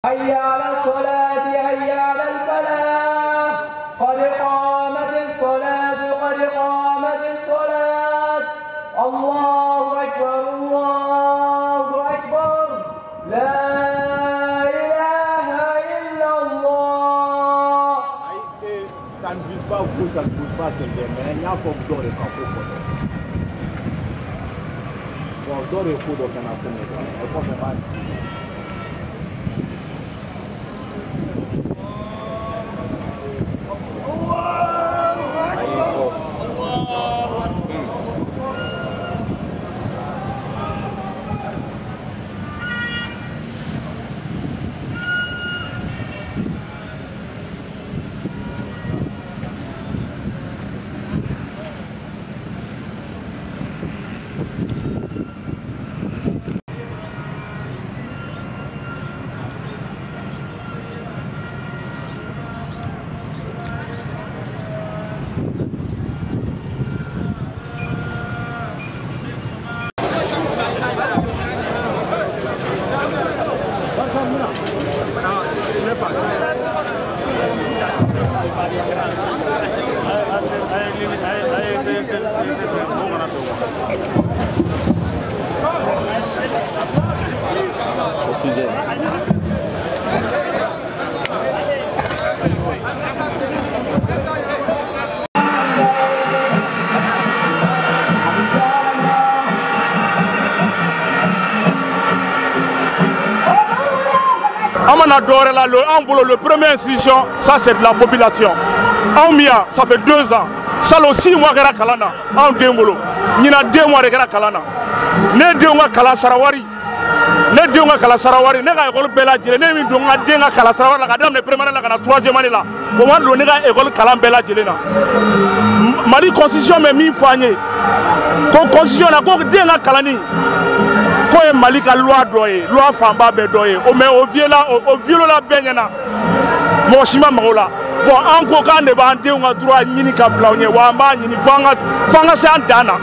حي على الصلاة حي على الفلاح قد قامت الصلاة قد قامت الصلاة الله أكبر الله أكبر لا إله إلا الله. Ça ne vit pas vous, ça ne bouge pas quelqu'un, mais il y a un peu de bon, dans les coups de canard, Le première institution, ça c'est de la population. En Mia, ça fait 2 ans. Ça aussi, moi, je suis Kalana. En Dembolo. Il y a 2 mois de Kalana. Ne 2 mois Kala Sarawari. Ne 2 mois Kala Sarawari. Ne ga école Bella Djele. Ne 2 mois Denga Kala Sarawari. La dame ne prémane la 3e année là. Au moins, le nègre école Kala Bella Djele là. Mali constitution mais mi fanye. Constitution la ko Denga Kalani. Ko e Mali ka loi doye, loi famba be doye. O mais au viol la benyana. Mo shima maola. Bon en ko kan de ba ande nga droit nyini ka blawnye wa ma nyini fanga se andana.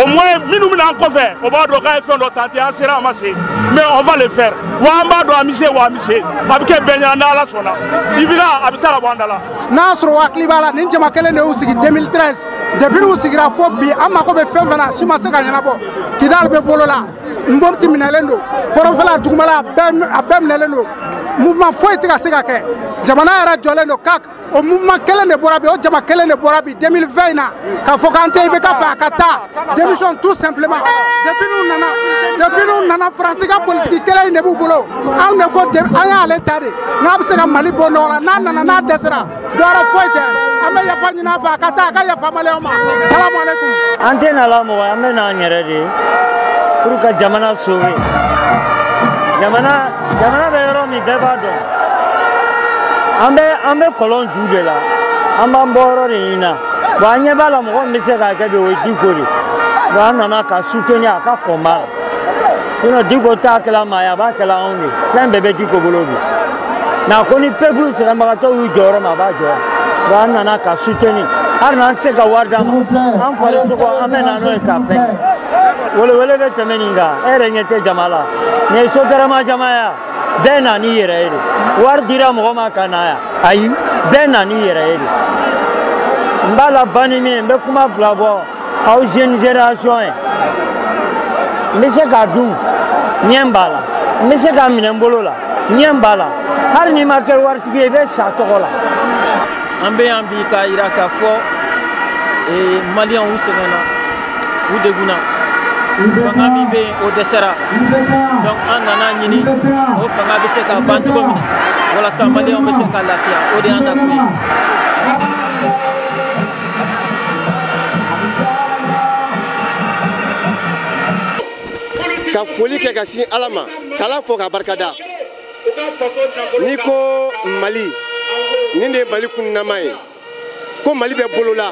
Au moins minu mina ko fait, on va do ka fait do tenter en sera amassé. Mais on va le faire. Wa ma do amise wa amise. Abike benyana la sona. Ibira abita la bandala. Nasro wa klibala ninja makele ne usigi 2013. Depuis nous sigira fo bi amma ko be fenfena shima se ka nyana bo. Kidal be bolola. Mbomti minelendo. Korofala dugumala abem nelendo. Mouvement foi tika seka ke. Jamana era jolendo kak o mouvement kelen de borabi o jama kelen de borabi 2020 na ka fokante ibe ka fa kata démission tout simplement depuis nous nana France ka politique kelen ne bu bolo an ne ko de an ale tare na bi se ka Mali bono la na desera dora foite ame ya fanyi na fa kata ka ya famale o ma salam alaikum antena la mo ame na nyere de pour ka jamana sauver jamana be yoro mi beba do ambe kolon jude la amba mboro ni ina wanye bala mo mise ka ke be odi kori wa nana ka soutenir ka koma ino diko ta kala maya ba kala ongi kan bebe diko bolobi na koni peblu se ma to u joro ma ba joro wa nana ka soutenir har nan se ka warda am fare so ko amena no e ka pe wole be temeninga ere nyete jamala ne so terama jamaya bena ni yere war dira mo ma kanaya ayi bena ni yere mbala bani mi be kuma blabo au jeune génération mise ka dum nyembala mise ka minembolola nyembala har ni ma ke war tigi be sa tokola ambe ambi ka iraka fo e malien usena ou deguna fanga mi be o desera donc an nana nyini o fanga be se ka bantu ko mina wala sa mali on be se ka lafia o de anda kuyi ka foli ke kasi alama kala fo ka barkada niko Mali ninde Mali kunna mai ko Mali be bolola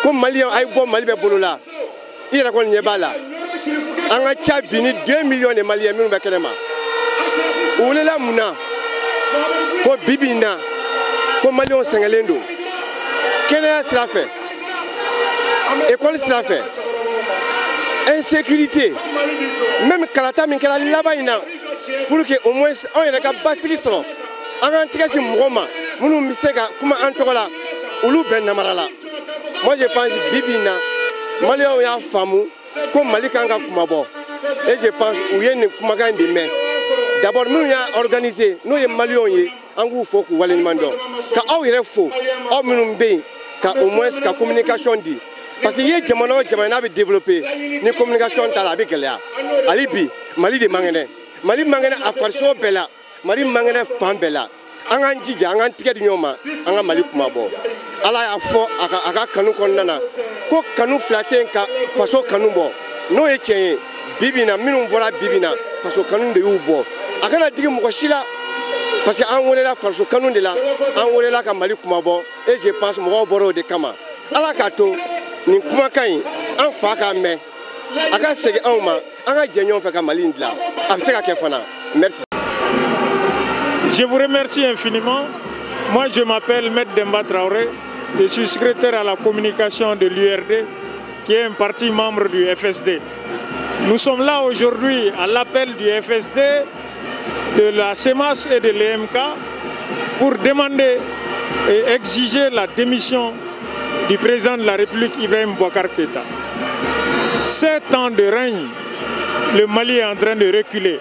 ko Mali ay bo Mali be bolola ira ko nyebala anga cha bini 2 millions de Maliens minu be kelema ulela muna ko bibina ko Maliens sengelendo kene sira fait école sira fait insécurité même kalata min kala labayina pour que au moins on yɛrɛ ka basigi sɔrɔ an k'an tɛgɛ si mɔgɔ ma minnu bɛ se ka kuma an tɔgɔ la olu bɛɛ namara la. Moi je pense bibi in na maliyɛnw y'a faamu ko Mali kan ka kumabɔ et je pense u ye nin kumakan de mɛn. D'abord minnu y'a organisé n'o ye maliyɛnw ye an k'u fo k'u waleɲuman dɔn ka aw yɛrɛ fo aw minnu bɛ yen ka au moins ka communication di parce que i ye jamana o jamana n'a bɛ développer ni communication t'a la a bɛ gɛlɛya hali bi Mali de man kɛnɛ Mali man kɛnɛ a farisogo bɛɛ la Mali man kɛnɛ fan bɛɛ la an k'an jija an k'an tigɛ di ɲɔgɔn ma an ka Mali kumabɔ Ala y'a fɔ a ka kanu kɔnɔna na ko kanu fila tɛ yen ka faso kanu bɔ n'o ye tiɲɛ ye bibi in na minnu bɔra bibi in na faso kanu de y'u bɔ a kana digi mɔgɔ si la parce que an welela faso kanu de la an welela ka Mali kumabɔ et je pense mɔgɔw bɔra o de kama Ala k'a to nin kumakan in an fa k'a mɛn a ka segin anw ma an ka jɛ ɲɔgɔn fɛ ka Mali in dilan a bɛ se ka kɛ fana merci. Je vous remercie infiniment. Moi je m'appelle Maître Demba Traoré, je suis secrétaire à la communication de l'URD qui est un parti membre du FSD. Nous sommes là aujourd'hui à l'appel du FSD, de la CEMAS et de l'EMK pour demander et exiger la démission du président de la République Ibrahim Boubacar Keïta. 7 ans de règne, le Mali est en train de reculer.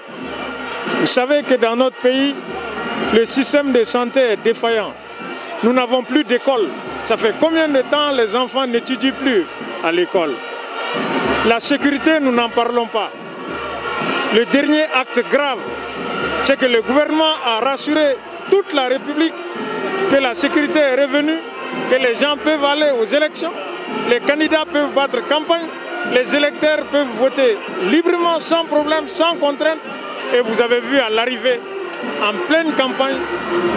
Vous savez que dans notre pays, le système de santé est défaillant. Nous n'avons plus d'école. Ça fait combien de temps les enfants n'étudient plus à l'école? La sécurité, nous n'en parlons pas. Le dernier acte grave, c'est que le gouvernement a rassuré toute la République que la sécurité est revenue, que les gens peuvent aller aux élections, les candidats peuvent battre campagne, les électeurs peuvent voter librement, sans problème, sans contrainte. Et vous avez vu à l'arrivée, en pleine campagne,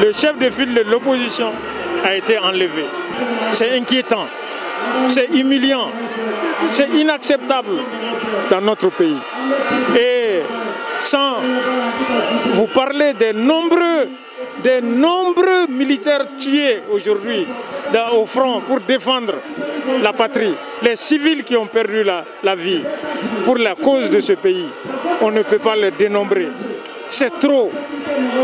le chef de file de l'opposition a été enlevé. C'est inquiétant, c'est humiliant, c'est inacceptable dans notre pays. Et sans vous parler des nombreux militaires tués aujourd'hui au front pour défendre la patrie, les civils qui ont perdu la vie pour la cause de ce pays, on ne peut pas les dénombrer. C'est trop,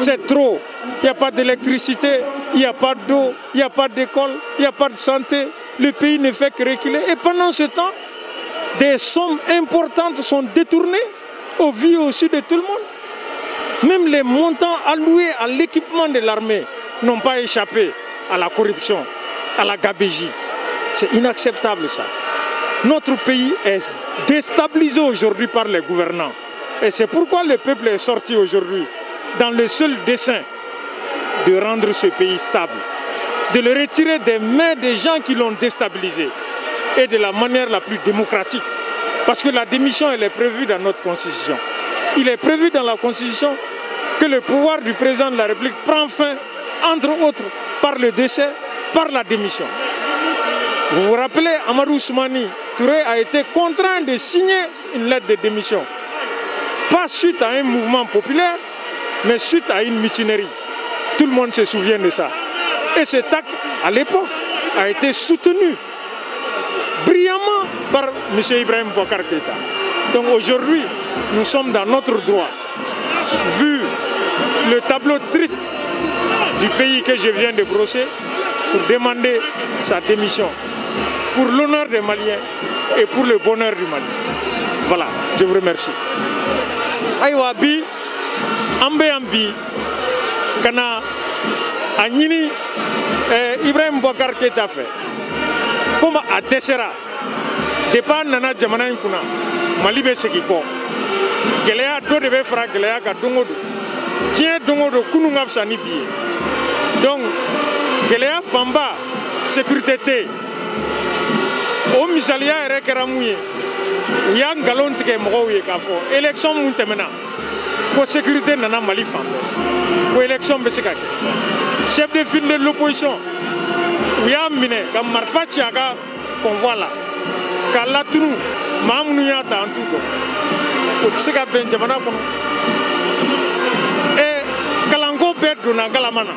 c'est trop. Il n'y a pas d'électricité, il n'y a pas d'eau, il n'y a pas d'école, il n'y a pas de santé. Le pays ne fait que reculer. Et pendant ce temps, des sommes importantes sont détournées au vu aussi de tout le monde. Même les montants alloués à l'équipement de l'armée n'ont pas échappé à la corruption, à la gabegie. C'est inacceptable ça. Notre pays est déstabilisé aujourd'hui par les gouvernants. Et c'est pourquoi le peuple est sorti aujourd'hui dans le seul dessein de rendre ce pays stable, de le retirer des mains des gens qui l'ont déstabilisé et de la manière la plus démocratique. Parce que la démission, elle est prévue dans notre Constitution. Il est prévu dans la Constitution que le pouvoir du président de la République prend fin, entre autres, par le décès, par la démission. Vous vous rappelez, Amadou Soumani Touré a été contraint de signer une lettre de démission. Pas suite à un mouvement populaire, mais suite à une mutinerie. Tout le monde se souvient de ça. Et cet acte, à l'époque, a été soutenu brillamment par M. Ibrahim Boubacar Keïta. Donc aujourd'hui, nous sommes dans notre droit. Vu le tableau triste du pays que je viens de brosser, pour demander sa démission. Pour l'honneur des Maliens et pour le bonheur du Mali. Voilà, je vous remercie. Aïwa bi, ambi, kana Agnini Ibrahim Boubacar Keïta fait. Comme à Tessera, dépend nana jamana kuna, Mali be sekiko. Geleya do de be fra geleya ka dongodo. Tien dongodo kunu ngafsa ni biye. Donc geleya famba sécurité o misaliya yɛrɛ kɛra mun ye u y'a nkalon tigɛ mɔgɔw ye k'a fɔ élection mun tɛmɛna ko sécurité nana Mali fan bɛɛ ko élection bɛ se ka kɛ chef de file de l'opposition u y'a minɛ ka marifa ci a ka convoi la k'a latunu maa minnu y'a ta an t'u dɔn o tɛ se ka bɛn jamana kɔnɔ et kalanko bɛɛ donna galama na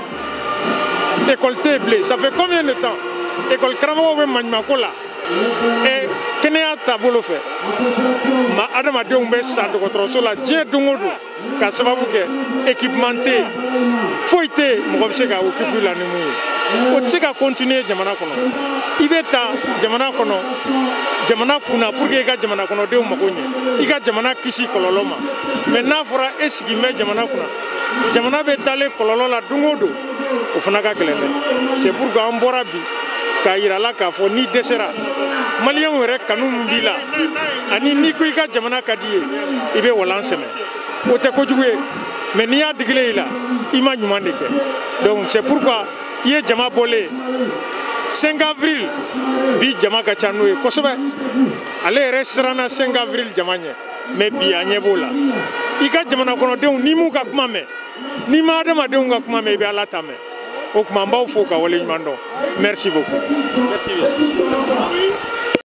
école tɛ bilen ça fait combien de temps école karamɔgɔw bɛ maɲumako la et kɛnɛya taabolo fɛ ma adamadenw bɛ sa dɔgɔtɔrɔso la diɲɛ don o don ka sababu kɛ équipement tɛ yen foyi tɛ yen mɔgɔ bɛ se ka occuper la ni mun ye o tɛ se ka continuer jamana kɔnɔ i bɛ taa jamana kɔnɔ jamana kunna pour que i ka jamana kɔnɔdenw mago ɲɛ i ka jamana kisi kɔlɔlɔ ma mais n'a fɔra e sigi bɛ jamana kunna jamana bɛ taalen kɔlɔlɔ la don o don o fana ka gɛlɛn dɛ c'est pourquoi an bɔra bi k'a yira la k'a fɔ n'i dɛsɛra maliyɛnw yɛrɛ kanu min b'i la ani n'i ko i ka jamana ka di ye i bɛ walan sɛmɛ o tɛ kojugu ye mais n'i y'a digilen i la i ma ɲuman de kɛ donc c'est pourquoi i ye jama bɔlen 5 avril bi jama ka ca n'o ye kosɛbɛ ale yɛrɛ siranna 5 avril jama ɲɛ mais bi a ɲɛ b'o la i ka jamana kɔnɔdenw n'i m'u ka kuma mɛn n'i ma adamadenw ka kuma mɛn i bɛ ala ta mɛn o tuma n b'aw fo ka wale ɲuman dɔn merci beaucoup. Merci bien.